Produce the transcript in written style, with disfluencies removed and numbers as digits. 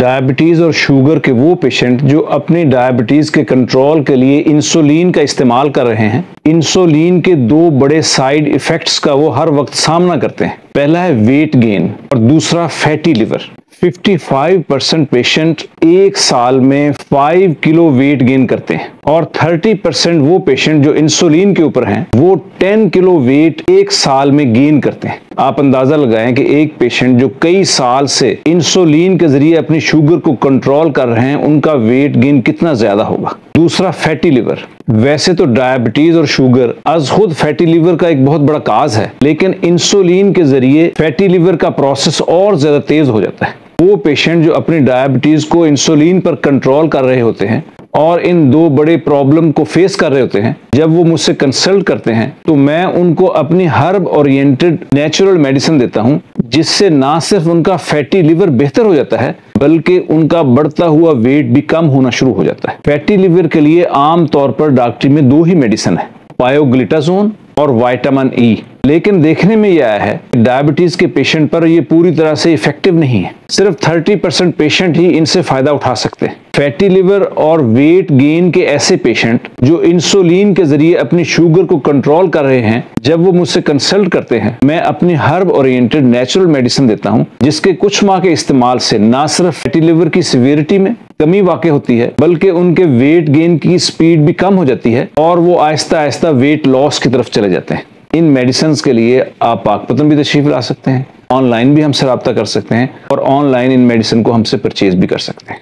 Diabetes और sugar के वो पेशेंट जो अपनी डायबिटीज़ के कंट्रोल के लिए इंसुलिन का इस्तेमाल कर रहे हैं, इंसुलिन के दो बड़े साइड इफ़ेक्ट्स का वो हर वक्त सामना करते हैं। पहला है वेट गेन और दूसरा फैटी लिवर। 55% पेशेंट एक साल में 5 किलो वेट गेन करते हैं और 30% वो पेशेंट जो इंसुलिन के ऊपर हैं वो 10 किलो वेट एक साल में गेन करते हैं। आप अंदाजा लगाएं कि एक पेशेंट जो कई साल से इंसुलिन के जरिए अपनी शुगर को कंट्रोल कर रहे हैं, उनका वेट गेन कितना ज्यादा होगा। दूसरा फैटी लिवर। वैसे तो डायबिटीज और शुगर अज खुद फैटी लिवर का एक बहुत बड़ा काज है, लेकिन इंसुलिन के जरिए फैटी लिवर का प्रोसेस और ज्यादा तेज हो जाता है। वो पेशेंट जो अपनी डायबिटीज को इंसुलिन पर कंट्रोल कर रहे होते हैं और इन दो बड़े प्रॉब्लम को फेस कर रहे होते हैं, जब वो मुझसे कंसल्ट करते हैं तो मैं उनको अपनी हर्ब ओरिएंटेड नेचुरल मेडिसिन देता हूं, जिससे ना सिर्फ उनका फैटी लिवर बेहतर हो जाता है बल्कि उनका बढ़ता हुआ वेट भी कम होना शुरू हो जाता है। फैटी लिवर के लिए आम तौर पर डॉक्टरी में दो ही मेडिसिन है, पायोग्लिटाजोन और विटामिन ई। लेकिन देखने में यह आया है डायबिटीज के पेशेंट पर ये पूरी तरह से इफेक्टिव नहीं है। सिर्फ 30% पेशेंट ही इनसे फायदा उठा सकते हैं। फैटी लिवर और वेट गेन के ऐसे पेशेंट जो इंसुलिन के जरिए अपनी शुगर को कंट्रोल कर रहे हैं, जब वो मुझसे कंसल्ट करते हैं, मैं अपनी हर्ब ओरिएंटेड नेचुरल मेडिसिन देता हूं, जिसके कुछ माह के इस्तेमाल से ना सिर्फ फैटी लिवर की सीवियरिटी में कमी वाक़ई होती है बल्कि उनके वेट गेन की स्पीड भी कम हो जाती है और वो आहिस्ता आहिस्ता वेट लॉस की तरफ चले जाते हैं। इन मेडिसिन के लिए आप पाकपतन भी तशरीफ ला सकते हैं, ऑनलाइन भी हमसे रब्ता कर सकते हैं और ऑनलाइन इन मेडिसिन को हमसे परचेज भी कर सकते हैं।